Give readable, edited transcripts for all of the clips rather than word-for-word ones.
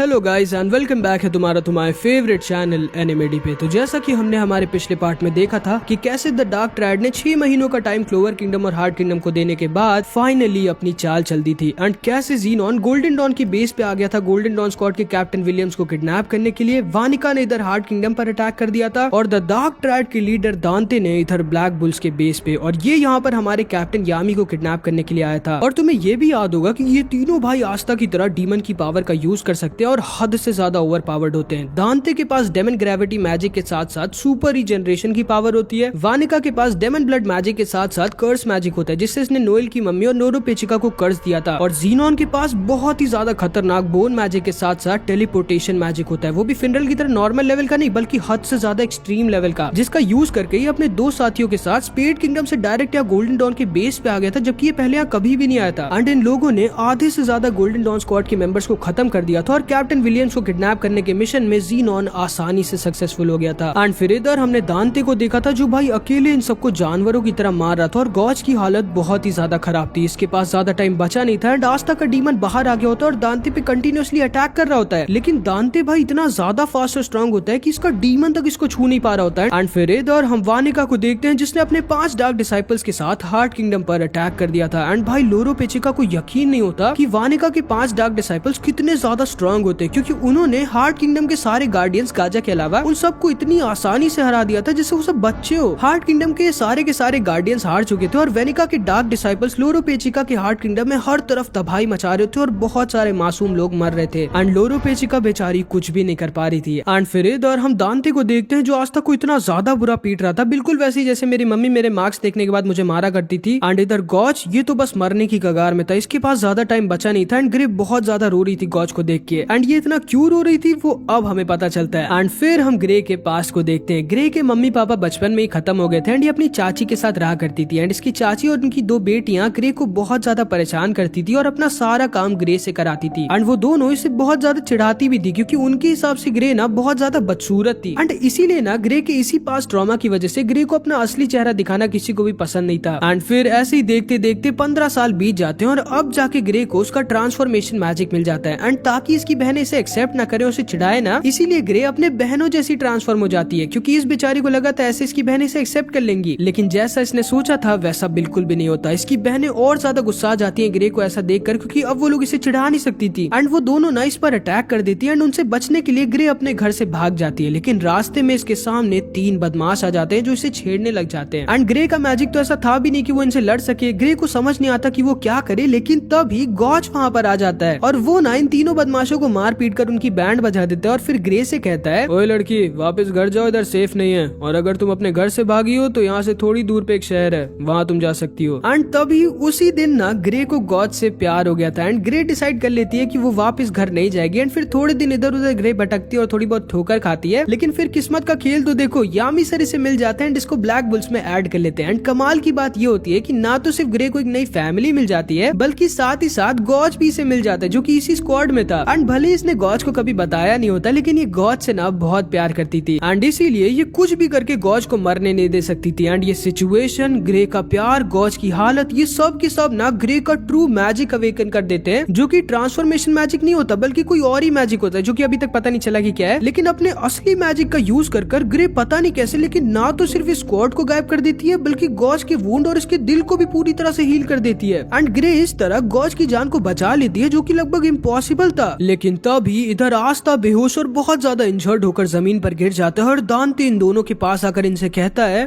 Hello guys and welcome back है तुम्हारा favourite channel एनिमेडी पे। तो जैसा कि हमने हमारे पिछले पार्ट में देखा था कि कैसे द डार्क ट्रायड ने 6 महीनों का टाइम क्लोवर किंगडम और हार्ट किंगडम को देने के बाद फाइनली अपनी चाल चल दी थी एंड कैसे ज़ीनॉन गोल्डन डॉन की बेस पे आ गया था गोल्डन डॉन स्क्वाड के कैप्टन विलियम्स को किडनैप करने के लिए। वानिका ने इधर हार्ट किंगडम पर अटैक कर दिया था और द डार्क ट्रायड के लीडर दांते ने इधर ब्लैक बुल्स के बेस पे, और ये यहाँ पर हमारे कैप्टन यामी को किडनैप करने के लिए आया था। और तुम्हें ये भी याद होगा कि ये तीनों भाई आस्था की तरह डीमन की पावर का यूज कर सकते हैं और हद से ज्यादा ओवर पावर्ड होते हैं। दांते के पास डेमन ग्रेविटी मैजिक के साथ साथ सुपर रीजनरेशन की पावर होती है। वानिका के पास डेमन ब्लड मैजिक के साथ साथ कर्स मैजिक होता है जिससे इसने नोएल की मम्मी और नोरोपेचिका को कर्स दिया था। और ज़ीनॉन के पास बहुत ही ज्यादा खतरनाक बोन मैजिक के साथ साथ टेलीपोर्टेशन मैजिक होता है, वो भी फिनरल की तरह नॉर्मल लेवल का नहीं बल्कि हद से ज्यादा एक्सट्रीम लेवल का, जिसका यूज करके ये अपने दो साथियों के साथ स्पेड किंगडम से डायरेक्ट या गोल्डन डॉन के बेस पे आ गया था, जबकि ये पहले यहाँ कभी भी नहीं आया था। एंड इन लोगों ने आधे से ज्यादा गोल्डन डॉन स्क्वाड के मेंबर्स को खत्म कर दिया था और कैप्टन विलियम्स को किडनैप करने के मिशन में ज़ीनॉन आसानी से सक्सेसफुल हो गया था। एंड फिर इधर हमने दांते को देखा था जो भाई अकेले इन सबको जानवरों की तरह मार रहा था और गॉज की हालत बहुत ही ज्यादा खराब थी। इसके पास ज्यादा टाइम बचा नहीं था एंड आस्था का डीमन बाहर आ गया होता है और दांते पे कंटिन्यूअसली अटैक कर रहा होता है, लेकिन दांते भाई इतना ज्यादा फास्ट और स्ट्रांग होता है कि इसका डीमन तक इसको छू नहीं पा रहा होता है। एंड फिर इधर हम वानिका को देखते हैं जिसने अपने 5 डार्क डिसाइपल्स के साथ हार्ट किंगडम पर अटैक कर दिया था। एंड भाई लोरोपेचिका को यकीन नहीं होता कि वानिका के 5 डार्क डिसाइपल्स कितने ज्यादा स्ट्रांग होते हैं, क्योंकि उन्होंने हार्ट किंगडम के सारे गार्डियंस गाजा के अलावा उन सबको इतनी आसानी से हरा दिया था जैसे वो सब बच्चे हो। हार्ट किंगडम के सारे गार्डियंस हार चुके थे और वेनिका के डार्क डिसाइपल्स लोरोपेचिका के हार्ट किंगडम में हर तरफ तबाही मचा रहे थे और बहुत सारे मासूम लोग मर रहे थे। एंड लोरोपेचिका बेचारी कुछ भी नहीं कर पा रही थी। एंड फिर इधर हम दांते को देखते हैं जो आस्था को इतना ज्यादा बुरा पीट रहा था, बिल्कुल वैसे ही जैसे मेरी मम्मी मेरे मार्क्स देखने के बाद मुझे मारा करती थी। एंड इधर गॉज ये तो बस मरने की कगार में था, इसके पास ज्यादा टाइम बचा नहीं था। एंड ग्रे बहुत ज्यादा रो रही थी गॉज को देख के, एंड ये इतना क्यों रो रही थी वो अब हमें पता चलता है। एंड फिर हम ग्रे के पास को देखते हैं। ग्रे के मम्मी पापा बचपन में ही खत्म हो गए थे एंड ये अपनी चाची के साथ रहा करती थी। एंड इसकी चाची और उनकी 2 बेटियां ग्रे को बहुत ज्यादा परेशान करती थी और अपना सारा काम ग्रे से कराती थी। एंड वो दोनों इसे बहुत ज्यादा चिढ़ाती भी थी क्योंकि उनके हिसाब से ग्रे ना बहुत ज्यादा बदसूरत थी। एंड इसीलिए ना ग्रे के इसी पास ट्रॉमा की वजह से ग्रे को अपना असली चेहरा दिखाना किसी को भी पसंद नहीं था। एंड फिर ऐसे ही देखते देखते 15 साल बीत जाते हैं और अब जाके ग्रे को उसका ट्रांसफॉर्मेशन मैजिक मिल जाता है। एंड ताकि इसकी बहनें इसे एक्सेप्ट ना करे, उसे चिढ़ाए ना, इसीलिए ग्रे अपने बहनों जैसी ट्रांसफॉर्म हो जाती है क्योंकि इस बेचारी को लगा था ऐसे इसकी बहनें इसे एक्सेप्ट कर लेंगी, लेकिन जैसा इसने सोचा था वैसा बिल्कुल भी नहीं होता। इसकी बहनें और ज्यादा गुस्सा जाती हैं ग्रे को ऐसा देखकर क्योंकि अब वो लोग इसे चिढ़ा नहीं सकती थी। एंड वो दोनों ना इस पर अटैक कर देती है एंड उनसे बचने के लिए ग्रे अपने घर से भाग जाती है, लेकिन रास्ते में इसके सामने 3 बदमाश आ जाते हैं जो इसे छेड़ने लग जाते हैं। एंड ग्रे का मैजिक तो ऐसा था भी नहीं कि वो इनसे लड़ सके। ग्रे को समझ नहीं आता कि वो क्या करे, लेकिन तभी गॉज वहाँ पर आ जाता है और वो ना इन तीनों बदमाशों को मार पीट कर उनकी बैंड बजा देता है और फिर ग्रे से कहता है, ओए लड़की वापस घर जाओ, इधर सेफ नहीं है, और अगर तुम अपने घर से भागी हो तो यहाँ से थोड़ी दूर पे एक शहर है, वहाँ तुम जा सकती हो। एंड तभी उसी दिन ना ग्रे को गॉज से प्यार हो गया था एंड ग्रे डिसाइड कर लेती है कि वो वापस घर नहीं जाएगी। एंड फिर थोड़े दिन इधर उधर ग्रे भटकती है और थोड़ी बहुत ठोकर खाती है, लेकिन फिर किस्मत का खेल तो देखो, यामी सर इसे मिल जाते हैं जिसको ब्लैक बुल्स में ऐड कर लेते हैं। एंड कमाल की बात ये होती है कि ना तो सिर्फ ग्रे को एक नई फैमिली मिल जाती है बल्कि साथ ही साथ गॉज भी इसे मिल जाता है जो कि इसी स्क्वाड में था। एंड भले इसने गॉज को कभी बताया नहीं होता, लेकिन ये गॉज से ना बहुत प्यार करती थी एंड इसीलिए ये कुछ भी करके गॉज को मरने नहीं दे सकती थी। एंड ये सिचुएशन, ग्रे का प्यार, गॉज की हालत, ये सब के सब ना ग्रे का ट्रू मैजिक अवेकन कर देते हैं, जो कि ट्रांसफॉर्मेशन मैजिक नहीं होता बल्कि कोई और ही मैजिक होता है जो कि अभी तक पता नहीं चला कि क्या है। लेकिन अपने असली मैजिक का यूज कर ग्रे पता नहीं कैसे, लेकिन ना तो सिर्फ इस स्क्वाड को गायब कर देती है बल्कि गॉज के वुंड और इसके दिल को भी पूरी तरह से हील कर देती है। एंड ग्रे इस तरह गॉज की जान को बचा लेती है जो कि लगभग इम्पॉसिबल था। लेकिन तभी इधर आस्था बेहोश और बहुत ज्यादा इंजर्ड होकर जमीन पर गिर जाता है और दांते इन दोनों के पास आकर इनसे कहता है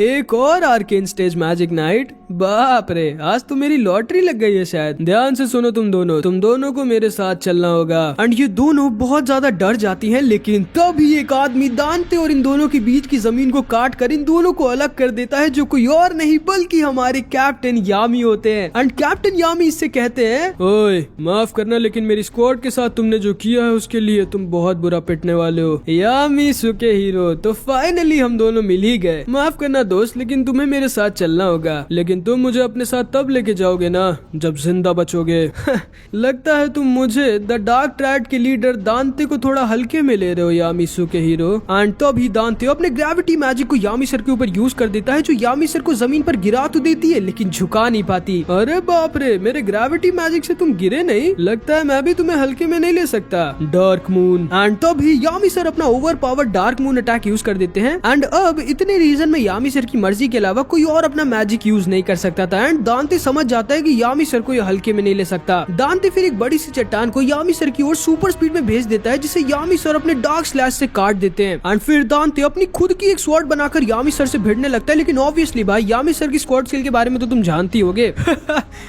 एक और आर्केन स्टेज मैजिक नाइट, बाप रे आज तो मेरी लॉटरी लग गई है शायद। ध्यान से सुनो तुम दोनों को मेरे साथ चलना होगा। एंड ये दोनों बहुत ज्यादा डर जाती हैं, लेकिन तभी एक आदमी दांते और इन दोनों के बीच की जमीन को काट कर इन दोनों को अलग कर देता है, जो कोई और नहीं बल्कि हमारे कैप्टन यामी होते हैं। एंड कैप्टन यामी इससे कहते हैं, ओए माफ करना लेकिन मेरी स्क्वाड के साथ तुमने जो किया है उसके लिए तुम बहुत बुरा पिटने वाले हो। यामी सुके हीरो, तो फाइनली हम दोनों मिल ही गए। माफ करना दोस्त लेकिन तुम्हें मेरे साथ चलना होगा, लेकिन लेकिन तुम मुझे अपने साथ तब लेके जाओगे ना जब जिंदा बचोगे। लगता है तुम मुझे द डार्क ट्रायड के लीडर दांते को थोड़ा हल्के में ले रहे हो यामिसू के हीरो। एंड तभी दांते अपने ग्रेविटी मैजिक को यामी सर के ऊपर यूज कर देता है, जो यामी सर को जमीन पर गिरा तो देती है लेकिन झुका नहीं पाती। अरे बाप रे, मेरे ग्रेविटी मैजिक से तुम गिरे नहीं, लगता है मैं भी तुम्हें हल्के में नहीं ले सकता। Dark moon. एंड तभी यामी सर अपना over power dark moon attack use कर देते हैं। एंड अब इतने रीजन में यामी सर की मर्जी के अलावा कोई और अपना मैजिक यूज नहीं कर सकता था। एंड दांते समझ जाता है कि यामी सर को ये हल्के में नहीं ले सकता। दांते फिर एक बड़ी सी चट्टान को यामी सर की ओर सुपर स्पीड में भेज देता है, जिसे यामी सर अपने डार्क स्लैश से काट देते हैं। एंड फिर दांते अपनी खुद की एक स्वॉर्ड बनाकर यामी सर से भिड़ने लगता है। लेकिन ऑब्वियसली भाई यामी सर की स्क्वाड स्किल के बारे में तो तुम जानती होगे।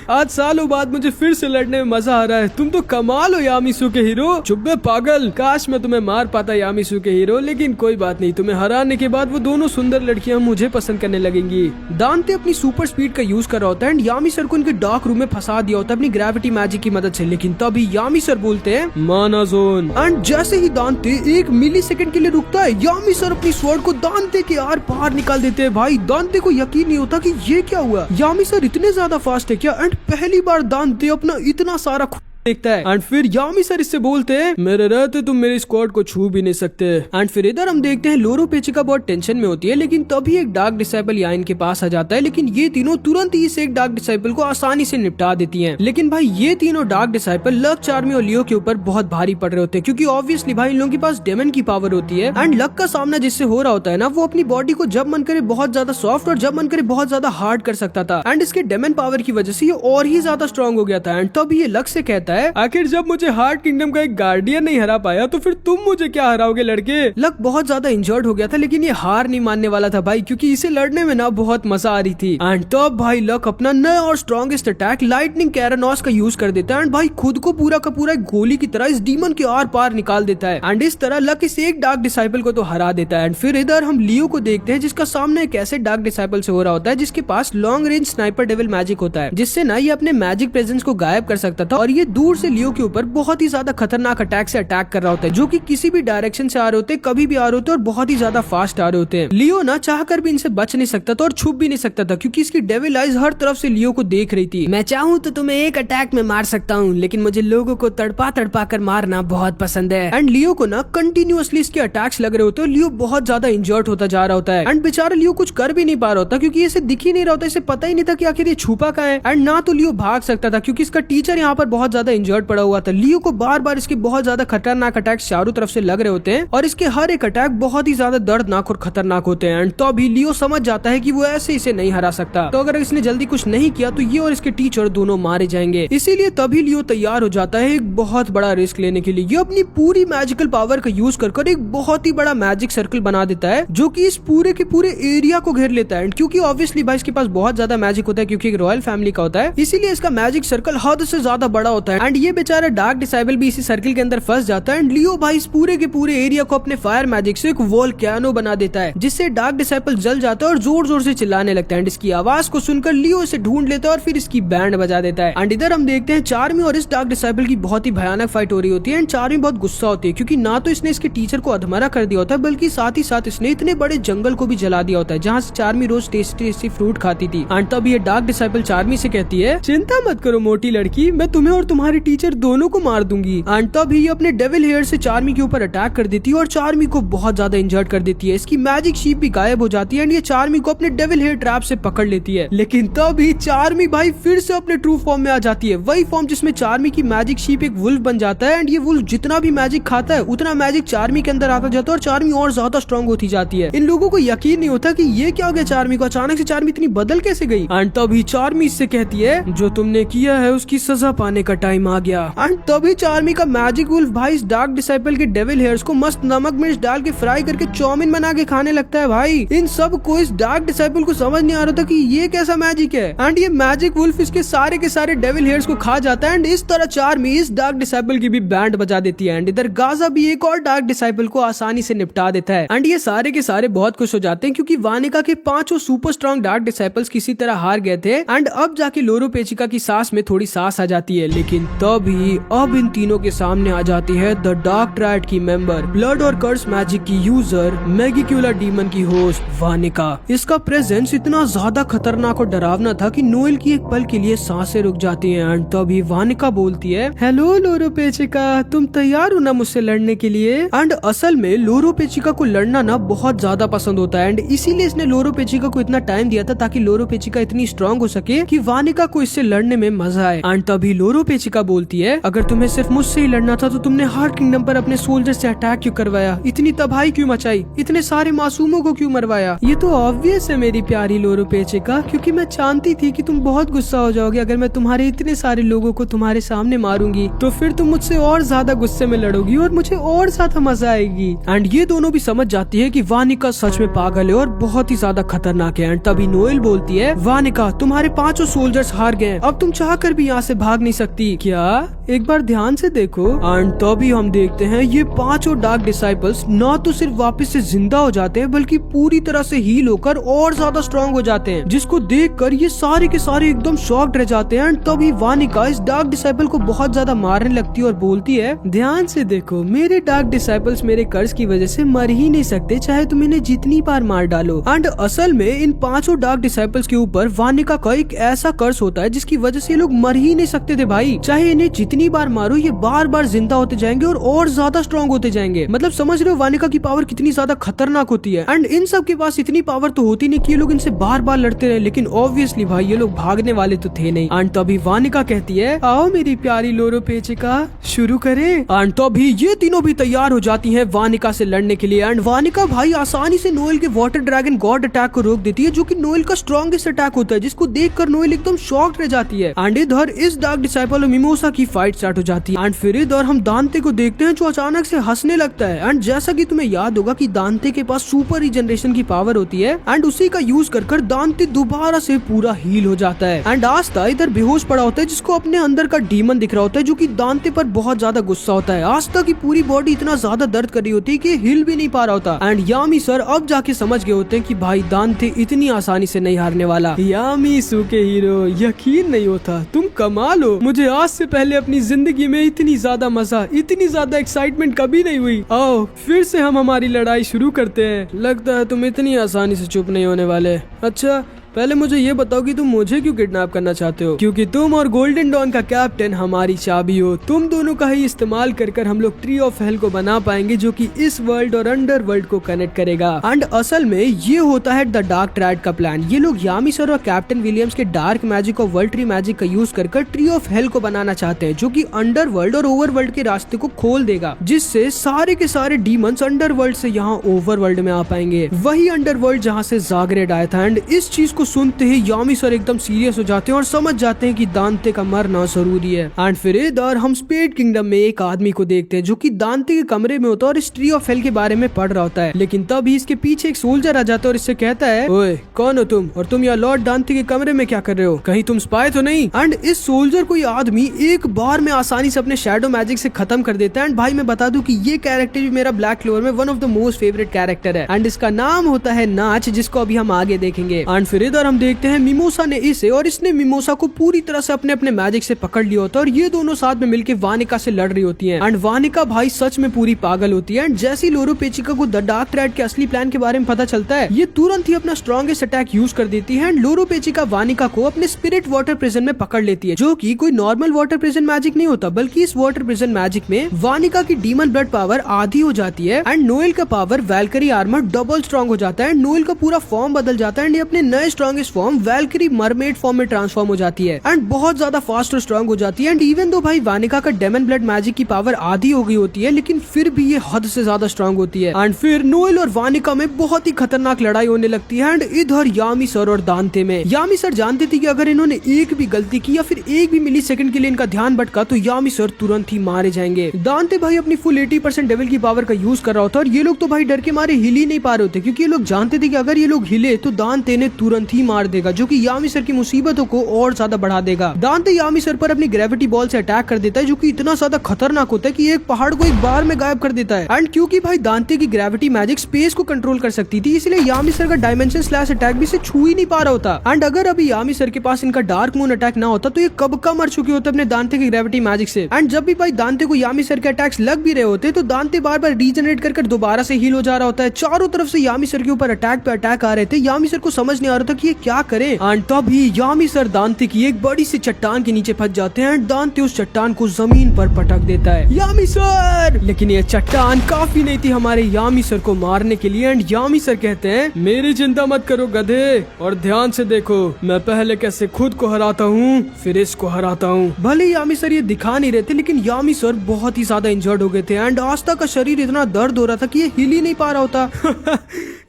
आज सालों बाद मुझे फिर से लड़ने में मजा आ रहा है। तुम तो कमाल हो यामिसू के हीरो। चुप बे पागल, काश मैं तुम्हें मार पाता यामिसू के हीरो, लेकिन कोई बात नहीं, तुम्हें हराने के बाद वो दोनों सुंदर लड़कियां मुझे पसंद करने लगेंगी। दांते अपनी सुपर स्पीड का यूज कर रहा होता है एंड यामी सर को उनके डार्क रूम में फंसा दिया होता है अपनी ग्रेविटी मैजिक की मदद से। लेकिन तभी यामी सर बोलते हैं माना जोन। एंड जैसे ही दांते 1 मिली सेकंड के लिए रुकता है, यामी सर अपनी स्वॉर्ड को दांते के आर पार निकाल देते हैं। भाई दांते को यकीन नहीं होता कि ये क्या हुआ, यामी सर इतने ज्यादा फास्ट है क्या। एंड पहली बार दांते अपना इतना सारा देखता है। एंड फिर यामी सर इससे बोलते हैं मेरे रहते तुम मेरी स्क्वाड को छू भी नहीं सकते। एंड फिर इधर हम देखते हैं लोरो पेचिका बहुत टेंशन में होती है, लेकिन तभी एक डार्क डिसाइपल याइन के पास आ जाता है। लेकिन ये तीनों तुरंत ही इस एक डार्क डिसाइपल को आसानी से निपटा देती हैं। लेकिन भाई ये तीनों डार्क डिसाइपल लक, चार्मी और लियो के ऊपर बहुत भारी पड़ रहे होते हैं, क्योंकि ऑब्वियसली भाई इन लोगों के पास डेमन की पावर होती है। एंड लक का सामना जिससे हो रहा होता है ना, वो अपनी बॉडी को जब मन करे बहुत ज्यादा सॉफ्ट और जब मन करे बहुत ज्यादा हार्ड कर सकता था। एंड इसके डेमन पावर की वजह से ये और ही ज्यादा स्ट्रॉन्ग हो गया था। एंड तब ये लक से कहता है आखिर जब मुझे हार्ट किंगडम का एक गार्डियन नहीं हरा पाया तो फिर तुम मुझे क्या हराओगे लड़के। लक बहुत ज्यादा इंजर्ड हो गया था, लेकिन ये हार नहीं मानने वाला था भाई, क्योंकि इसे लड़ने में ना बहुत मजा आ रही थी। एंड तब भाई लक अपना नया और स्ट्रॉन्गेस्ट अटैक लाइटनिंग कैरानॉस का यूज कर देता है। एंड भाई खुद को पूरा का पूरा एक गोली की तरह इस डीमन के आर पार निकाल देता है। एंड इस तरह लक इस एक डार्क डिसाइपल को तो हरा देता है। एंड फिर इधर हम लियो को देखते हैं, जिसका सामना एक ऐसे डार्क डिसाइपल से हो रहा होता है जिसके पास long range sniper devil magic होता है, जिससे ना ये अपने मैजिक प्रेजेंस को गायब कर सकता था। और ये दूर से लियो के ऊपर बहुत ही ज्यादा खतरनाक अटैक से अटैक कर रहा होता है, जो कि किसी भी डायरेक्शन से आ रहे होते हैं, कभी भी आ रहे होते हैं और बहुत ही ज्यादा फास्ट आ रहे होते हैं। लियो ना चाहकर भी इनसे बच नहीं सकता था और छुप भी नहीं सकता था, क्योंकि इसकी डेविल आइज हर तरफ से लियो को देख रही थी। मैं चाहूँ तो तुम्हें एक अटैक में मार सकता हूँ, लेकिन मुझे लोगों को तड़पा तड़पा कर मारना बहुत पसंद है। एंड लियो को ना कंटिन्यूअसली इसके अटैक्स लग रहे होते हैं। लियो बहुत ज्यादा इंजर्ड होता जा रहा होता है। एंड बेचारा लियो कुछ कर भी नहीं पा रहा होता, क्योंकि इसे दिख ही नहीं रहा होता, इसे पता ही नहीं था कि आखिर ये छुपा कहाँ है। एंड ना तो लियो भाग सकता था, क्योंकि इसका टीचर यहाँ पर बहुत ज्यादा इंजर्ड पड़ा हुआ था। लियो को बार बार इसके बहुत ज्यादा खतरनाक अटैक चारों तरफ से लग रहे होते हैं, और इसके हर एक अटैक बहुत ही ज्यादा दर्दनाक और खतरनाक होते हैं। एंड तो अभी लियो समझ जाता है कि वो ऐसे इसे नहीं हरा सकता, तो अगर इसने जल्दी कुछ नहीं किया तो ये और इसके टीचर दोनों मारे जाएंगे। इसीलिए तभी लियो तैयार हो जाता है एक बहुत बड़ा रिस्क लेने के लिए। ये अपनी पूरी मैजिकल पावर का यूज कर एक बहुत ही बड़ा मैजिक सर्कल बना देता है, जो कि इस पूरे के पूरे एरिया को घेर लेता है। क्योंकि ऑब्वियसली भाई इसके पास बहुत ज्यादा मैजिक होता है, क्योंकि एक रॉयल फैमिली का होता है, इसीलिए इसका मैजिक सर्कल हद से ज्यादा बड़ा होता है। एंड ये बेचारा डार्क डिसाइबल भी इसी सर्कल के अंदर फंस जाता है। एंड लियो भाई इस पूरे के पूरे एरिया को अपने फायर मैजिक से एक वोल्केनो बना देता है, जिससे डार्क डिसाइपल जल जाता है और जोर जोर से चिल्लाने लगता है। एंड इसकी आवाज को सुनकर लियो इसे ढूंढ लेता है और फिर इसकी बैंड बजा देता है। एंड इधर हम देखते हैं चार्मी और इस डार्क डिसाइपल की बहुत ही भयानक फाइट हो रही होती है। एंड चार्मी बहुत गुस्सा होती है, क्योंकि ना तो इसने इसके टीचर को अधमरा कर दिया होता है, बल्कि साथ ही साथ इसने इतने बड़े जंगल को भी जला दिया होता है, जहाँ से चार्मी रोज टेस्टी टेस्टी फ्रूट खाती थी। एंड तब ये डार्क डिसाइपल चार्मी से कहती है चिंता मत करो मोटी लड़की, मैं तुम्हें और तुम्हारी टीचर दोनों को मार दूंगी। एंड तब ये अपने डेविल हेयर से चार्मी के ऊपर अटैक कर देती है और चार्मी को बहुत ज्यादा इंजर्ड कर देती है। इसकी मैजिक शीप भी गायब हो जाती है एंड ये चार्मी को अपने डेविल हेयर ट्रैप से पकड़ लेती है। लेकिन तभी चार्मी भाई फिर से अपने ट्रू फॉर्म में आ जाती है, वही फॉर्म जिसमें चार्मी की मैजिक शीप एक वुल्फ बन जाता है। एंड ये वुल्फ जितना भी मैजिक खाता है उतना मैजिक चार्मी के अंदर आता जाता है और चार्मी और ज्यादा स्ट्रॉन्ग होती जाती है। इन लोगों को यकीन नहीं होता कि ये क्या हो गया चार्मी को, अचानक से चार्मी इतनी बदल कैसे गई। एंड तभी चार्मी इससे कहती है जो तुमने किया है उसकी सजा पाने का टाइम आ गया। एंड तभी चार्मी का मैजिक वुल्फ भाई इस डार्क डिसाइपल के डेविल हेयर्स को मस्त नमक मिर्च डाल के फ्राई करके चाउमीन बना के खाने लगता है। भाई इन सब को इस डार्क डिसाइपल को समझ नहीं आ रहा था कि ये कैसा मैजिक है। एंड ये मैजिक वुल्फ इसके सारे के सारे डेविल हेयर्स को खा जाता है। एंड इस तरह चार्मी इस डार्क डिसाइपल की भी बैंड बजा देती है। एंड इधर गाजा भी एक और डार्क डिसाइपल को आसानी से निपटा देता है। एंड ये सारे के सारे बहुत खुश हो जाते हैं, क्योंकि वानिका के 5 सुपर स्ट्रॉन्ग डार्क डिसाइपल्स किसी तरह हार गए थे। एंड अब जाके लोरो पेचिका की सांस में थोड़ी सांस आ जाती है। लेकिन तभी अब इन तीनों के सामने आ जाती है द डार्क ट्रायड की मेंबर, ब्लड और कर्स मैजिक की यूजर, मैगिक्यूला डीमन की होस्ट वानिका। इसका प्रेजेंस इतना ज्यादा खतरनाक और डरावना था कि नोएल की एक पल के लिए सांसें रुक जाती हैं। एंड तभी वानिका बोलती है, हेलो लोरोपेचिका, तुम तैयार हो ना मुझसे लड़ने के लिए? एंड असल में लोरोपेचिका को लड़ना ना बहुत ज्यादा पसंद होता है एंड इसीलिए इसने लोरोपेचिका को इतना टाइम दिया था ताकि लोरोपेचिका इतनी स्ट्रांग हो सके कि वानिका को इससे लड़ने में मजा आए। एंड तभी लोरोपेचिका बोलती है, अगर तुम्हें सिर्फ मुझसे ही लड़ना था तो तुमने हार्ट किंगडम पर अपने सोल्जर से अटैक क्यों करवाया? इतनी तबाही क्यों मचाई? इतने सारे मासूमों को क्यों मरवाया? ये तो ऑब्वियस है मेरी प्यारी लोरोपेचिका, क्योंकि मैं जानती थी कि तुम बहुत गुस्सा हो जाओगे अगर मैं तुम्हारे इतने सारे लोगों को तुम्हारे सामने मारूंगी, तो फिर तुम मुझसे और ज्यादा गुस्से में लड़ोगी और मुझे और ज्यादा मजा आएगी। एंड ये दोनों भी समझ जाती है कि वानिका सच में पागल है और बहुत ही ज्यादा खतरनाक है। एंड तभी नोएल बोलती है, वानिका तुम्हारे 5 सोल्जर्स हार गए, अब तुम चाह कर भी यहाँ से भाग नहीं सकती क्या? एक बार ध्यान से देखो। एंड तभी हम देखते हैं ये 5 डार्क डिसाइपल्स ना तो सिर्फ वापस से जिंदा हो जाते हैं बल्कि पूरी तरह से हील होकर और ज्यादा स्ट्रांग हो जाते हैं, जिसको देखकर ये सारे के सारे एकदम शॉक्ड रह जाते हैं। एंड तभी वानिका इस डार्क डिसाइपल को बहुत ज्यादा मारने लगती है और बोलती है, ध्यान से देखो, मेरे डार्क डिसाइपल्स मेरे कर्ज की वजह से मर ही नहीं सकते, चाहे तुम इन्हें जितनी बार मार डालो। एंड असल में इन 5 डार्क डिसाइपल्स के ऊपर वानिका का एक ऐसा कर्ज होता है जिसकी वजह से ये लोग मर ही नहीं सकते थे भाई। चाहे इन्हें जितनी बार मारो ये बार बार जिंदा होते जाएंगे और ज्यादा स्ट्रांग होते जाएंगे। मतलब समझ रहे हो वानिका की पावर कितनी ज्यादा खतरनाक होती है। एंड इन सब के पास इतनी पावर तो होती नहीं कि ये लोग इनसे बार बार लड़ते रहे, लेकिन ऑब्वियसली भाई ये लोग भागने वाले तो थे नहीं। एंड तभी वानिका कहती है, आओ मेरी प्यारी लोरोपेचिका, शुरू करें। एंड तभी ये तीनों भी तैयार हो जाती हैं वानिका से लड़ने के लिए। एंड वानिका भाई आसानी से नोएल के वाटर ड्रैगन गॉड अटैक को रोक देती है, जो कि नोएल का स्ट्रॉन्गेस्ट अटैक होता है, जिसको देखकर नोएल एकदम शॉक्ड रह जाती है। एंड इधर इस डार्क डिसाइपल और मिमोसा की फाइट स्टार्ट हो जाती है। एंड फिर इधर हम दांते को देखते हैं जो अचानक से हंसने लगता है। एंड जैसा कि तुम्हें याद होगा कि दांते के पास सुपर रीजनरेशन की पावर होती है एंड उसी का यूज कर दांते दोबारा से पूरा हील हो जाता है। एंड आस्था इधर बेहोश पड़ा होता है, जिसको अपने अंदर का डीमन दिख रहा होता है, जो कि दांते पर बहुत ज्यादा गुस्सा होता है। आस्था की पूरी बॉडी इतना ज्यादा दर्द कर रही होती है कि हिल भी नहीं पा रहा होता। एंड यामी सर अब जाके समझ गए होते हैं कि भाई दांते इतनी आसानी से नहीं हारने वाला। यामी सुके हीरो, यकीन नहीं होता, तुम कमाल हो। मुझे आज से पहले अपनी जिंदगी में इतनी ज्यादा मजा, इतनी ज्यादा एक्साइटमेंट कभी नहीं हुई। आओ फिर से हम हमारी लड़ाई शुरू करते हैं। लगता है तुम इतनी आसानी से चुप नहीं होने वाले। अच्छा पहले मुझे ये बताओ कि तुम मुझे क्यों किडनैप करना चाहते हो? क्योंकि तुम और गोल्डन डॉन का कैप्टन हमारी चाबी हो। तुम दोनों का ही इस्तेमाल कर हम लोग ट्री ऑफ हेल को बना पाएंगे, जो कि इस वर्ल्ड और अंडर वर्ल्ड को कनेक्ट करेगा। एंड असल में ये होता है द डार्क ट्रायड का प्लान। ये लोग यामी सर और कैप्टन विलियम्स के डार्क मैजिक और वर्ल्ड ट्री मैजिक का यूज कर ट्री ऑफ हेल को बनाना चाहते हैं, जो कि अंडर वर्ल्ड और ओवर वर्ल्ड के रास्ते को खोल देगा, जिससे सारे के सारे डीमंस अंडर वर्ल्ड से यहाँ ओवर वर्ल्ड में आ पाएंगे, वही अंडर वर्ल्ड जहाँ से जागरेड आया था। एंड इस चीज को सुनते ही यामी सर एकदम सीरियस हो जाते हैं और समझ जाते हैं कि दांते का मरना जरूरी है। एंड फिर इधर हम स्पेड किंगडम में एक आदमी को देखते हैं जो कि दांते के कमरे में होता है और इस ट्री ऑफ हेल के बारे में पढ़ रहा होता है। लेकिन तभी इसके पीछे एक सोल्जर आ जाता है और इससे कहता है, ओए कौन हो तुम और तुम यहाँ लॉर्ड दांते के कमरे में क्या कर रहे हो? कहीं तुम स्पाई तो नहीं? एंड इस सोल्जर को ये आदमी एक बार में आसानी से अपने शैडो मैजिक से खत्म कर देता है। एंड भाई मैं बता दूं कि ये कैरेक्टर भी मेरा ब्लैक क्लोवर में one of the most favourite character है। एंड इसका नाम होता है नाच, जिसको अभी हम आगे देखेंगे। एंड फिर इधर हम देखते हैं मिमोसा ने इसे और इसने मिमोसा को पूरी तरह से अपने अपने मैजिक से पकड़ लिया होता है और ये दोनों साथ में मिलकर वानिका से लड़ रही होती हैं। एंड वानिका भाई सच में पूरी पागल होती है। एंड जैसी लोरोपेचिका को द डार्क ट्रायड के असली प्लान के बारे में पता चलता है, ये तुरंत ही अपना स्ट्रॉन्गेस्ट अटैक यूज कर देती है। एंड लोरोपेचिका वानिका को अपने स्पिरिट वाटर प्रिजन में पकड़ लेती है, जो कि कोई नॉर्मल वाटर प्रिजन मैजिक नहीं होता, बल्कि इस वाटर प्रिजन मैजिक में वानिका की डीमन ब्लड पावर आधी हो जाती है। एंड नोएल का power Valkyrie armour double strong हो जाता है। नोएल का पूरा फॉर्म बदल जाता है एंड अपने नए strongest form Valkyrie mermaid form में ट्रांसफॉर्म हो जाती है एंड बहुत ज्यादा फास्ट और स्ट्रॉन्ग हो जाती है। एंड इवन दो भाई वानिका का डेमन ब्लड मैजिक की पावर आधी हो गई होती है, लेकिन फिर भी ये हद से ज्यादा स्ट्रॉन्ग होती है। एंड फिर नोएल और वानिका में बहुत ही खतरनाक लड़ाई होने लगती है। एंड इधर यामी सर और दांते में, यामी सर जानते थे कि अगर इन्होंने एक भी गलती की या फिर एक भी मिली सेकंड के लिए इनका ध्यान भटका तो यामी सर तुरंत ही मारे जाएंगे। दांते भाई अपनी फुल 80% डेविल की पावर का यूज कर रहा होता है और ये लोग तो भाई डर के मारे हिल ही नहीं पा रहे होते, क्योंकि ये लोग जानते थे कि अगर ये लोग हिले तो दांते ने तुरंत तुरंत ही मार देगा, जो कि यामी सर की मुसीबतों को और ज्यादा बढ़ा देगा। दांते यामी सर पर अपनी ग्रेविटी बॉल से अटैक कर देता है, जो कि इतना ज्यादा खतरनाक होता है कि एक पहाड़ को एक बार में गायब कर देता है। एंड क्योंकि भाई दांते की ग्रेविटी मैजिक स्पेस को कंट्रोल कर सकती थी, इसलिए यामी सर का डायमेंशन स्लैश अटैक भी इसे छू ही नहीं पा रहा होता। एंड अगर अभी यामी सर के पास इनका डार्क मून अटैक ना होता तो ये कब का मर चुके होते अपने दांते की ग्रेविटी मैजिक से। एंड जब भी भाई दांते को यामी सर के अटैक्स लग भी रहे होते तो दांते बार बार रीजनरेट कर दोबारा से हील हो जा रहा होता है। चारों तरफ से यामी सर के ऊपर अटैक पे अटैक आ रहे थे। यामी सर को समझ नहीं आ रहा था कि ये क्या करे। एंड तभी यामी सर दांते की एक बड़ी सी चट्टान के नीचे फंस जाते हैं। एंड दांते उस चट्टान को जमीन पर पटक देता है। Yami sir! लेकिन ये चट्टान काफी नहीं थी हमारे यामी सर को मारने के लिए। एंड यामी सर कहते हैं, मेरी चिंता मत करो गधे, और ध्यान से देखो मैं पहले कैसे खुद को हराता हूँ फिर इसको हराता हूँ। भले यामी सर ये दिखा नहीं रहे थे, लेकिन यामी सर बहुत ही ज्यादा इंजर्ड हो गए थे। एंड आस्था का शरीर इतना दर्द हो रहा था कि ये हिल ही नहीं पा रहा होता।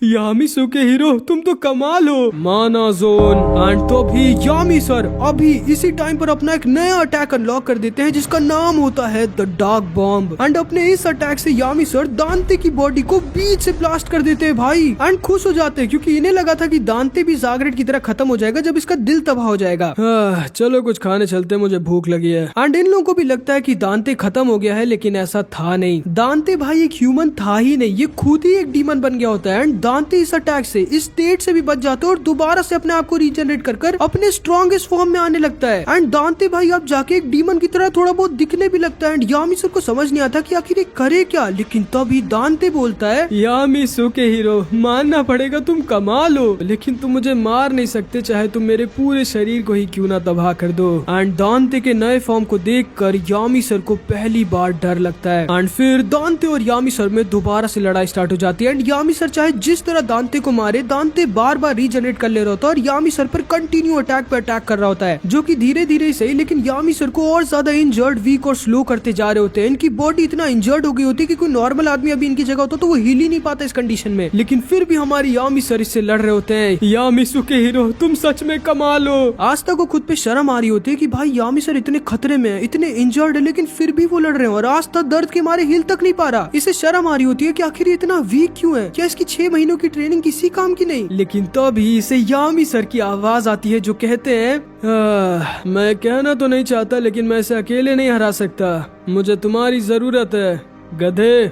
यामिसू के हीरो तुम तो कमाल हो, माना जोन। एंड तो भी यामी सर अभी इसी टाइम पर अपना एक नया अटैक अनलॉक कर देते हैं, जिसका नाम होता है द डार्क बॉम्ब। एंड अपने इस अटैक से यामी सर दांते की बॉडी को बीच से ब्लास्ट कर देते हैं भाई। एंड खुश हो जाते हैं, क्योंकि इन्हें लगा था कि दांते भी जागरेट की तरह खत्म हो जाएगा जब इसका दिल तबाह हो जाएगा। चलो कुछ खाने चलते, मुझे भूख लगी है। एंड इन लोगों को भी लगता है कि दांते खत्म हो गया है, लेकिन ऐसा था नहीं। दांते भाई एक ह्यूमन था ही नहीं, ये खुद ही एक डीमन बन गया होता है। एंड दांते इस अटैक से, इस स्टेट से भी बच जाते हैं और दोबारा से अपने आप को रीजनरेट कर अपने स्ट्रॉन्गेस्ट फॉर्म में आने लगता है। एंड दांते भाई अब जाके एक डीमन की तरह थोड़ा बहुत दिखने भी लगता है। एंड यामिसू को समझ नहीं आता कि आखिर ये करे क्या, लेकिन तभी दांते बोलता है, यामिसू के हीरो मानना पड़ेगा तुम कमाल हो, लेकिन तुम मुझे मार नहीं सकते, चाहे तुम मेरे पूरे शरीर को ही क्यों ना तबाह कर दो। एंड दांते के नए फॉर्म को देखकर यामी सर को पहली बार डर लगता है। एंड फिर दांते और यामी सर में दोबारा से लड़ाई स्टार्ट हो जाती है। एंड यामी सर चाहे जिस तरह दांते को मारे, दांते बार बार रीजनरेट कर ले रहा होता है और यामी सर पर कंटिन्यू अटैक पे अटैक कर रहा होता है, जो कि धीरे धीरे ही सही, लेकिन यामी सर को और ज्यादा इंजर्ड, वीक और स्लो करते जा रहे होते हैं। इनकी बॉडी इतना इंजर्ड हो गई होती है कि कोई नॉर्मल आदमी अभी इनकी जगह होता तो वो हिल ही नहीं पाता इस कंडीशन में। लेकिन फिर भी हमारी यामी सर इससे लड़ रहे होते हैं। यामिसू के हीरो तुम सच में कमाल हो। आस्था को खुद पे शर्म आ रही होती है कि भाई यामी सर इतने खतरे में है, इतने इंजर्ड है, लेकिन फिर भी वो लड़ रहे हैं और आस्था दर्द के मारे हिल तक नहीं पा रहा। इसे शर्म आ रही होती है कि आखिर इतना वीक क्यों है, क्या इसकी 6 महीनों की ट्रेनिंग किसी काम की नहीं। लेकिन तभी इसे यामी सर की आवाज आती है, जो कहते हैं, मैं कहना तो नहीं चाहता, लेकिन मैं इसे अकेले नहीं हरा सकता, मुझे तुम्हारी जरूरत है गधे।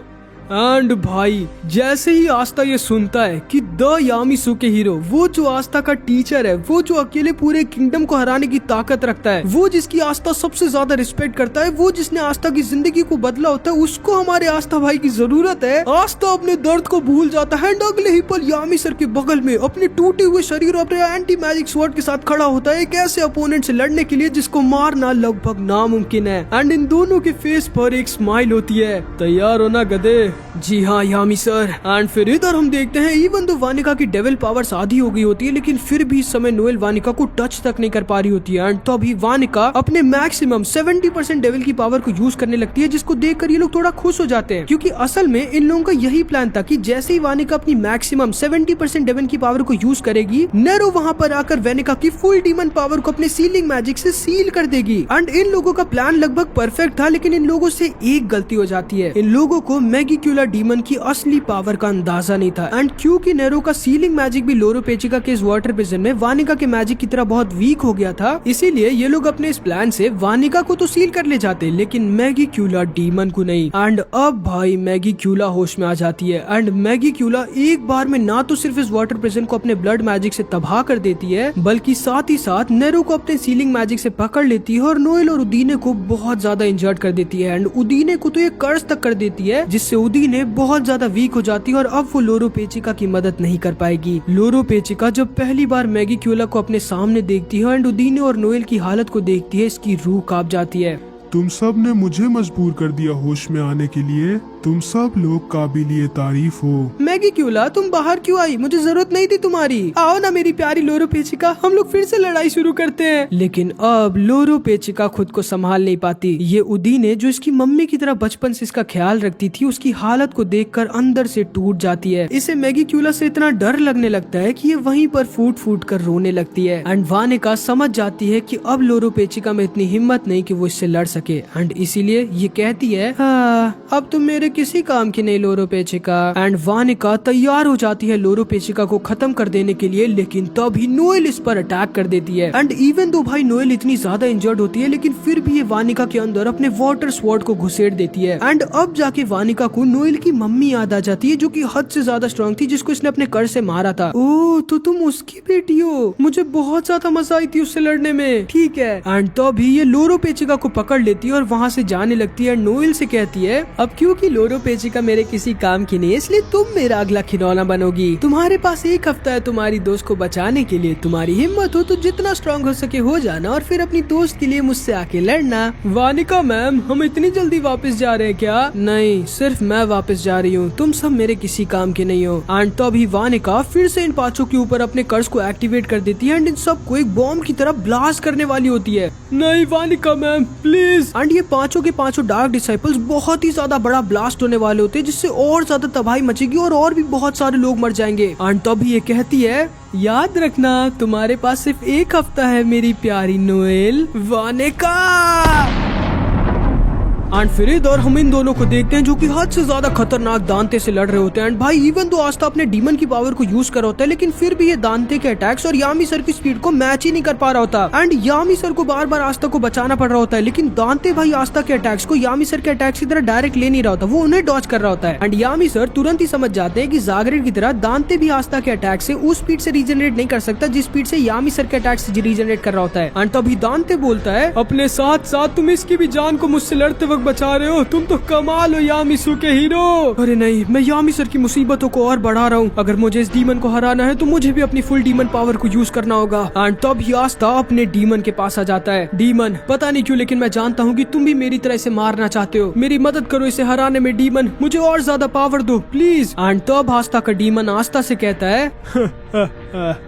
एंड भाई जैसे ही आस्था ये सुनता है कि द यामिसू के हीरो, वो जो आस्था का टीचर है, वो जो अकेले पूरे किंगडम को हराने की ताकत रखता है, वो जिसकी आस्था सबसे ज्यादा रिस्पेक्ट करता है, वो जिसने आस्था की जिंदगी को बदला होता है, उसको हमारे आस्था भाई की जरूरत है। आस्था अपने दर्द को भूल जाता है। अगले ही पल यामी सर के बगल में अपने टूटे हुए शरीर और अपने एंटी मैजिक स्वॉर्ड के साथ खड़ा होता है, एक ऐसे अपोनेंट से लड़ने के लिए जिसको मारना लगभग नामुमकिन है। एंड इन दोनों के फेस पर एक स्माइल होती है। तैयार हो ना गधे? जी हाँ यामी सर। एंड फिर इधर हम देखते हैं, इवन तो वानिका की डेविल पावर्स आधी हो गई होती है, लेकिन फिर भी इस समय नोएल वानिका को टच तक नहीं कर पा रही होती है। एंड तभी वानिका अपने मैक्सिमम 70% डेविल की पावर को यूज करने लगती है, जिसको देखकर ये लोग थोड़ा खुश हो जाते हैं, क्योंकि असल में इन लोगों का यही प्लान था कि जैसे ही वानिका अपनी मैक्सिमम 70% डेविल की पावर को यूज करेगी, नेरो वहाँ पर आकर वानिका की फुल डीमन पावर को अपने सीलिंग मैजिक से सील कर देगी। एंड इन लोगों का प्लान लगभग परफेक्ट था, लेकिन इन लोगों से एक गलती हो जाती है। इन लोगों को मैगिक्यूला डीमन की असली पावर का अंदाजा नहीं था। एंड क्योंकि नेरो का सीलिंग मैजिक भी लोरोपेचिका के इस वाटर प्रिजन में वानिका के मैजिक की तरह बहुत वीक हो गया था, इसीलिए ये लोग अपने इस प्लान से वानिका को तो सील कर ले जाते, लेकिन मैगिक्यूला डीमन को नहीं। एंड अब भाई मैगिक्यूला होश में आ जाती है। एंड मैगिक्यूला एक बार में ना तो सिर्फ इस वाटर प्रिजन को अपने ब्लड मैजिक से तबाह कर देती है, बल्कि साथ ही साथ नेरो को अपने सीलिंग मैजिक से पकड़ लेती है और नोएल और उदीने को बहुत ज्यादा इंजर्ड कर देती है। एंड उदीने को तो ये कर्ज तक कर देती है, जिससे उदीने बहुत ज्यादा वीक हो जाती है और अब वो लोरोपेचिका की मदद नहीं कर पाएगी। लोरोपेचिका जब पहली बार मैगिक्यूला को अपने सामने देखती है एंड उदीने और नोएल की हालत को देखती है, इसकी रूह कांप जाती है। तुम सब ने मुझे मजबूर कर दिया होश में आने के लिए, तुम सब लोग काबिलिए तारीफ हो। मैगिक्यूला तुम बाहर क्यों आई? मुझे जरूरत नहीं थी तुम्हारी। आओ ना मेरी प्यारी लोरोपेचिका, हम लोग फिर से लड़ाई शुरू करते हैं। लेकिन अब लोरोपेचिका खुद को संभाल नहीं पाती। ये उदीने जो इसकी मम्मी की तरह बचपन से इसका ख्याल रखती थी, उसकी हालत को देखकर अंदर से टूट जाती है। इसे मैगिक्यूला से इतना डर लगने लगता है कि ये वहीं पर फूट फूट कर रोने लगती है। एंड वानिका समझ जाती है कि अब लोरोपेचिका में इतनी हिम्मत नहीं कि वो इससे लड़ सके। एंड इसीलिए ये कहती है, हाँ, अब तुम मेरे किसी काम की नहीं लोरोपेचिका। एंड वानिका वानिका तैयार हो जाती है लोरोपेशिका को खत्म कर देने के लिए, लेकिन तभी नोएल इस पर अटैक कर देती है। एंड इवन दो भाई नोएल इतनी ज्यादा इंजर्ड होती है, लेकिन फिर भी ये वानिका के अंदर अपने वाटर स्वॉर्ड को घुसेड़ देती है। एंड अब जाके वानिका को नोएल की मम्मी याद आ जाती है, जो कि हद से ज्यादा स्ट्रॉन्ग थी, जिसको इसने अपने कर से मारा था। ओह, तो तुम उसकी बेटी हो, मुझे बहुत ज्यादा मजा आई थी उससे लड़ने में। ठीक है। एंड तभी ये लोरोपेचिका को पकड़ लेती है और वहाँ से जाने लगती है। नोएल से कहती है, अब क्योंकि लोरोपेचिका मेरे किसी काम की नहीं है, इसलिए तुम मेरा अगला खिलौना बनोगी। तुम्हारे पास एक हफ्ता है तुम्हारी दोस्त को बचाने के लिए। तुम्हारी हिम्मत हो तो जितना स्ट्रॉन्ग हो सके हो जाना और फिर अपनी दोस्त के लिए मुझसे आके लड़ना। वानिका मैम, हम इतनी जल्दी वापस जा रहे हैं क्या? नहीं, सिर्फ मैं वापस जा रही हूँ, तुम सब मेरे किसी काम के नहीं हो। एंड तभी वानिका फिर से इन पांचों के ऊपर अपने कर्ज को एक्टिवेट कर देती है एंड इन सबको एक बॉम्ब की तरह ब्लास्ट करने वाली होती है। नहीं वानिका मैम, प्लीज। एंड ये पांचों के पांचों डार्क डिसाइपल्स बहुत ही ज्यादा बड़ा ब्लास्ट होने वाले होते हैं, जिससे और ज्यादा तबाही मचेगी और भी बहुत सारे लोग मर जाएंगे। एंड तभी ये कहती है, याद रखना तुम्हारे पास सिर्फ एक हफ्ता है मेरी प्यारी नोएल। वानिका। एंड फिर इधर हम इन दोनों को देखते हैं, जो कि हद से ज्यादा खतरनाक दांते से लड़ रहे होते हैं। एंड भाई इवन तो आस्था अपने डीमन की पावर को यूज कर रहा होता है, लेकिन फिर भी ये दांते के अटैक्स और यामी सर की स्पीड को मैच ही नहीं कर पा रहा होता। एंड यामी सर को बार बार आस्था को बचाना पड़ रहा होता है, लेकिन दांते भाई आस्था के अटैक्स को यामी सर के अटैक्स की तरह डायरेक्ट ले नहीं रहा होता, वो उन्हें डॉज कर रहा होता है। एंड यामी सर तुरंत ही समझ जाते हैं कि जागरेट की तरह दांते भी आस्था के अटैक से उस स्पीड से रीजनरेट नहीं कर सकता जिस स्पीड से यामी सर के अटैक से रीजनरेट कर रहा होता है। एंड तभी दांते बोलता है, अपने साथ साथ तुम इसकी भी जान को मुझसे लड़ते वक्त बचा रहे हो, तुम तो कमाल हो यामिसु के हीरो। अरे नहीं, मैं यामिसर की मुसीबतों को और बढ़ा रहा हूँ। अगर मुझे इस डीमन को हराना है तो मुझे भी अपनी फुल डीमन पावर को यूज करना होगा। एंड तब आस्था अपने डीमन के पास आ जाता है। डीमन, पता नहीं क्यों लेकिन मैं जानता हूँ कि तुम भी मेरी तरह इसे मारना चाहते हो, मेरी मदद करो इसे हराने में। डीमन, मुझे और ज्यादा पावर दो प्लीज। एंड तब आस्था का डीमन आस्था से कहता है,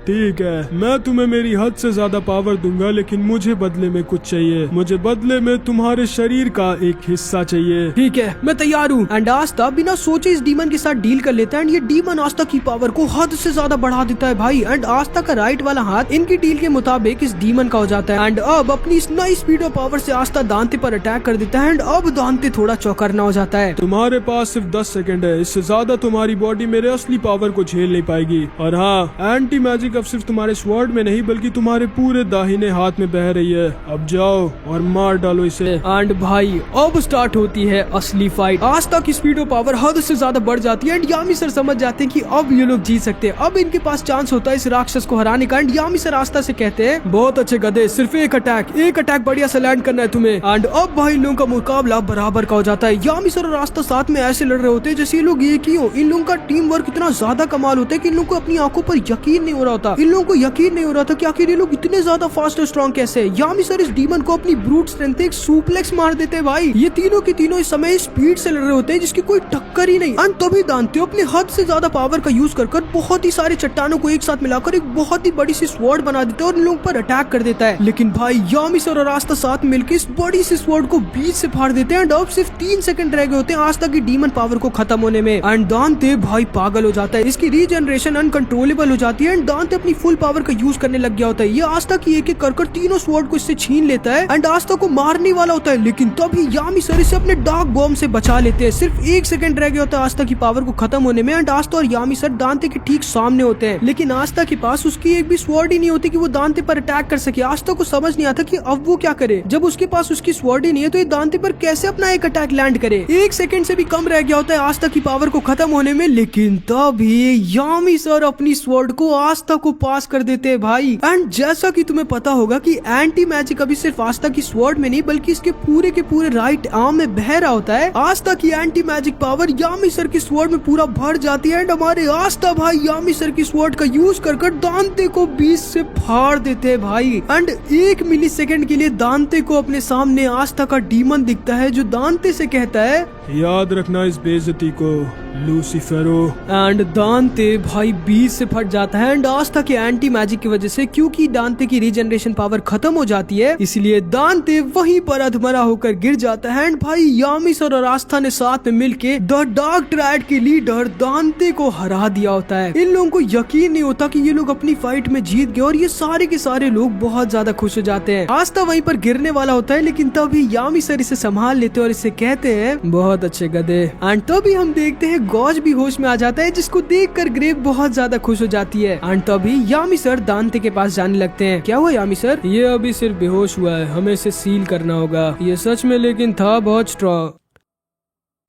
ठीक है, मैं तुम्हें मेरी हद से ज्यादा पावर दूंगा, लेकिन मुझे बदले में कुछ चाहिए। मुझे बदले में तुम्हारे शरीर का एक हिस्सा चाहिए। ठीक है, मैं तैयार हूँ। एंड आस्था बिना सोचे इस डीमन के साथ डील कर लेता है। एंड ये डीमन आस्था की पावर को हद से ज्यादा बढ़ा देता है भाई। एंड आस्था का राइट वाला हाथ इनकी डील के मुताबिक इस डीमन का हो जाता है। एंड अब अपनी इस नई स्पीड और पावर से आस्था दांते पर अटैक कर देता है। एंड अब दांते थोड़ा चौकन्ना हो जाता है। तुम्हारे पास सिर्फ 10 सेकंड है, इससे ज्यादा तुम्हारी बॉडी मेरे असली पावर को झेल नहीं पाएगी। और हाँ, एंटी मैजिक अब सिर्फ तुम्हारे स्वॉर्ड में नहीं बल्कि तुम्हारे पूरे दाहिने हाथ में बह रही है। अब जाओ और मार डालो इसे। एंड भाई अब स्टार्ट होती है असली फाइट। आस्था की स्पीड और पावर हद से ज्यादा बढ़ जाती है। एंड यामी सर समझ जाते हैं कि अब ये लोग जीत सकते हैं, अब इनके पास चांस होता है इस राक्षस को हराने का। एंड यामी सर आस्था से कहते हैं, बहुत अच्छे गधे, सिर्फ एक अटैक बढ़िया से लैंड करना है तुम्हें। एंड अब भाई इन लोगों का मुकाबला बराबर का हो जाता है। यामी सर और आस्था साथ में ऐसे लड़ रहे होते हैं जैसे ये लोग एक ही हो। इन लोगों का टीम वर्क इतना ज्यादा कमाल होता है कि इन लोगों को अपनी आंखों पर यकीन नहीं हो रहा होता। इन लोगों को यकीन नहीं हो रहा था कि आखिर ये लोग इतने ज्यादा फास्ट और स्ट्रॉन्ग कैसे है। यामी सर इस डीमन को अपनी ब्रूट स्ट्रेंथ एक सुप्लेक्स मार देते हैं भाई। ये तीनों के तीनों इस समय स्पीड से लड़ रहे होते हैं जिसकी कोई टक्कर ही नहीं। एंड तभी दांते अपने हद से ज्यादा पावर का यूज कर बहुत ही सारे चट्टानों को एक साथ मिलाकर एक बहुत ही बड़ी सी स्वॉर्ड बना देता है और इन लोगों पर अटैक कर देता है। लेकिन भाई यामी सर और आस्था साथ मिलकर इस बड़ी सी स्वॉर्ड को बीच से फाड़ देते हैं। एंड अब सिर्फ 3 सेकंड रह गए होते हैं आस्था की डीमन पावर को खत्म होने में। एंड दांते भाई पागल हो जाता है, इसकी रीजनरेशन अनकंट्रोलेबल हो जाती है। एंड दांते अपनी फुल पावर का यूज करने लग गया होता है। ये आस्था की एक एक कर तीनों स्वॉर्ड को इससे छीन लेता है एंड आस्था को मारने वाला होता है। लेकिन तभी यामी सर इसे अपने डार्क बॉम्ब से बचा लेते हैं। सिर्फ 1 सेकंड रह गया होता है आस्था की पावर को खत्म होने में। एंड आस्था और यामी सर दांते के ठीक सामने होते हैं, लेकिन आस्था के पास उसकी एक भी स्वॉर्ड ही नहीं होती कि वो दांते पर अटैक कर सके। आस्था को समझ नहीं आता कि अब वो क्या करे। जब उसके पास उसकी स्वॉर्ड ही नहीं है तो ये दांते पर कैसे अपना एक अटैक लैंड करे। 1 सेकंड से भी कम रह गया होता है आस्था की पावर को खत्म होने में। लेकिन तभी यामी सर अपनी स्वॉर्ड को आस्था को पास कर देते हैं भाई। एंड जैसा कि तुम्हें पता होगा कि एंटी मैजिक अभी सिर्फ आस्था की स्वॉर्ड में नहीं बल्कि इसके पूरे के पूरे राइट आर्म में बह रहा होता है। आस्था की एंटी मैजिक पावर यामी सर की स्वॉर्ड में पूरा भर जाती है। एंड हमारे आस्था भाई यामी सर की स्वॉर्ड का यूज कर दांते को बीच से फाड़ देते हैं भाई। एंड 1 मिली सेकेंड के लिए दांते को अपने सामने आस्था का डीमन दिखता है जो दांते से कहता है, याद रखना इस बेइज्जती को लूसीफेरो। एंड दांते भाई बीच से फट जाता है। एंड आस्था के एंटी मैजिक की वजह से क्योंकि दांते की रीजनरेशन पावर खत्म हो जाती है, इसलिए दांते वहीं पर अधमरा होकर गिर जाता है। एंड भाई यामी सर और आस्था ने साथ में मिलके द डार्क ट्रायड के लीडर दांते को हरा दिया होता है। इन लोगों को यकीन नहीं होता कि ये लोग अपनी फाइट में जीत गए और ये सारे के सारे लोग बहुत ज्यादा खुश हो जाते हैं। आस्था वहीं पर गिरने वाला होता है, लेकिन तभी यामी सर इसे संभाल लेते हैं और इसे कहते हैं बहुत अच्छे गधे। एंड तभी हम देखते हैं गॉज भी होश में आ जाता है, जिसको देखकर ग्रेव बहुत ज्यादा खुश हो जाती है। एंड तभी यामी सर दांते के पास जाने लगते हैं। क्या हुआ यामी सर? ये अभी सिर्फ बेहोश हुआ है, हमें इसे सील करना होगा। ये सच में लेकिन था बहुत स्ट्रॉन्ग।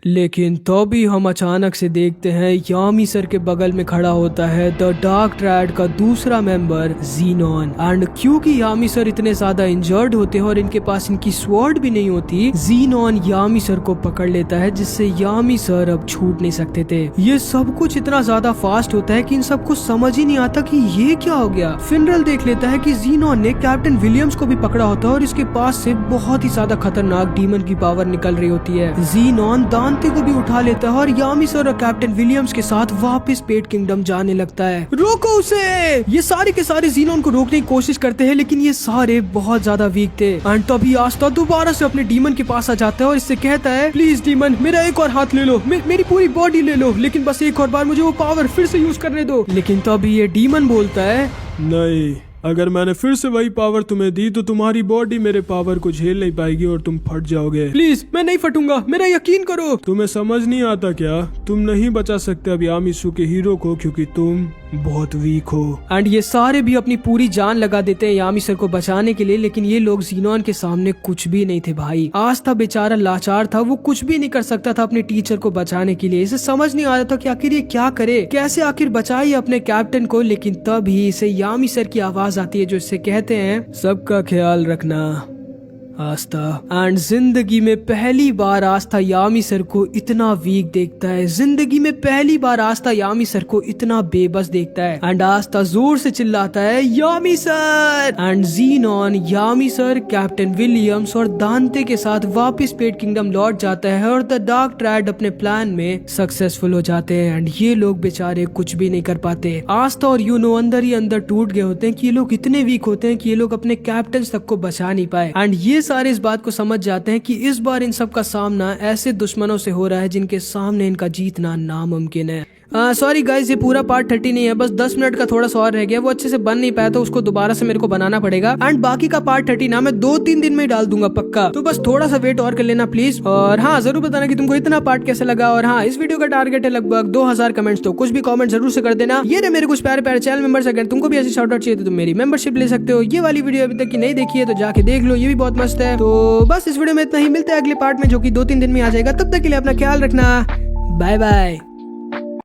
लेकिन तभी हम अचानक से देखते हैं यामी सर के बगल में खड़ा होता है द डार्क ट्रायड का दूसरा मेंबर ज़ीनॉन। एंड क्योंकि यामी सर इतने ज्यादा इंजर्ड होते हैं और इनके पास इनकी स्वॉर्ड भी नहीं होती, ज़ीनॉन यामी सर को पकड़ लेता है, जिससे यामी सर अब छूट नहीं सकते थे। ये सब कुछ इतना ज्यादा फास्ट होता है कि इन सबको समझ ही नहीं आता कि ये क्या हो गया। फिनरल देख लेता है कि ज़ीनॉन ने कैप्टन विलियम्स को भी पकड़ा होता है और इसके पास से बहुत ही ज्यादा खतरनाक डीमन की पावर निकल रही होती है। ज़ीनॉन दांते को भी उठा लेता है और यामी सर और कैप्टन विलियम्स के साथ वापस पेट किंगडम जाने लगता है। रोको उसे! ये सारे के सारे ज़ीनॉन को रोकने की कोशिश करते हैं, लेकिन ये सारे बहुत ज्यादा वीक थे। एंड तभी आस्था दोबारा से अपने डीमन के पास आ जाता है और इससे कहता है प्लीज डीमन, मेरा एक और हाथ ले लो, मेरी पूरी बॉडी ले लो, लेकिन बस एक और बार मुझे वो पावर फिर से यूज करने दो। लेकिन तभी ये डीमन बोलता है नहीं, अगर मैंने फिर से वही पावर तुम्हें दी तो तुम्हारी बॉडी मेरे पावर को झेल नहीं पाएगी और तुम फट जाओगे। प्लीज मैं नहीं फटूंगा, मेरा यकीन करो। तुम्हें समझ नहीं आता क्या? तुम नहीं बचा सकते अब यामिसु के हीरो को, क्योंकि तुम बहुत वीक हो। एंड ये सारे भी अपनी पूरी जान लगा देते हैं यामी सर को बचाने के लिए, लेकिन ये लोग ज़ीनॉन के सामने कुछ भी नहीं थे भाई। आस्था बेचारा लाचार था, वो कुछ भी नहीं कर सकता था अपने टीचर को बचाने के लिए। इसे समझ नहीं आ रहा था कि आखिर ये क्या करे, कैसे आखिर बचाए अपने कैप्टन को। लेकिन तभी इसे यामी सर की आवाज आती है जो इससे कहते हैं सबका ख्याल रखना आस्था। एंड जिंदगी में पहली बार आस्था यामी सर को इतना वीक देखता है। जिंदगी में पहली बार आस्था यामी सर को इतना बेबस देखता है। एंड आस्था जोर से चिल्लाता है Yami sir. And Xenon, Yami sir, captain Williams और दांते के साथ वापस पेट किंगडम लौट जाता है और द डार्क ट्रायड अपने प्लान में सक्सेसफुल हो जाते हैं। एंड ये लोग बेचारे कुछ भी नहीं कर पाते। आस्था और यूनो अंदर ही अंदर टूट गए होते हैं कि ये लोग इतने वीक होते हैं कि ये लोग अपने कैप्टन तक को बचा नहीं पाए। एंड ये सारे इस बात को समझ जाते हैं कि इस बार इन सब का सामना ऐसे दुश्मनों से हो रहा है जिनके सामने इनका जीतना नामुमकिन है। सॉरी गाइज, ये पूरा पार्ट 30 नहीं है, बस 10 मिनट का थोड़ा सा और रह गया, वो अच्छे से बन नहीं पाया तो उसको दोबारा से मेरे को बनाना पड़ेगा। एंड बाकी का पार्ट 30 ना मैं 2-3 दिन में ही डाल दूंगा पक्का, तो बस थोड़ा सा वेट और कर लेना प्लीज। और हाँ, जरूर बताना कि तुमको इतना पार्ट कैसे लगा। और हाँ, इस वीडियो का टारगेट है लगभग 2000 कमेंट्स, तो कुछ भी कमेंट जरूर से कर देना। ये रहे मेरे कुछ प्यारे प्यारे चैनल मेंबर्स, अगर तुमको भी ऐसे शाउट आउट चाहिए तो तुम मेरी मेंबरशिप ले सकते हो। ये वाली वीडियो अभी तक की नहीं देखी है तो जाके देख लो, ये भी बहुत मस्त है। तो बस इस वीडियो में इतना ही, मिलते हैं अगले पार्ट में जो कि 2-3 दिन में आ जाएगा। तब तक के लिए अपना ख्याल रखना, बाय बाय।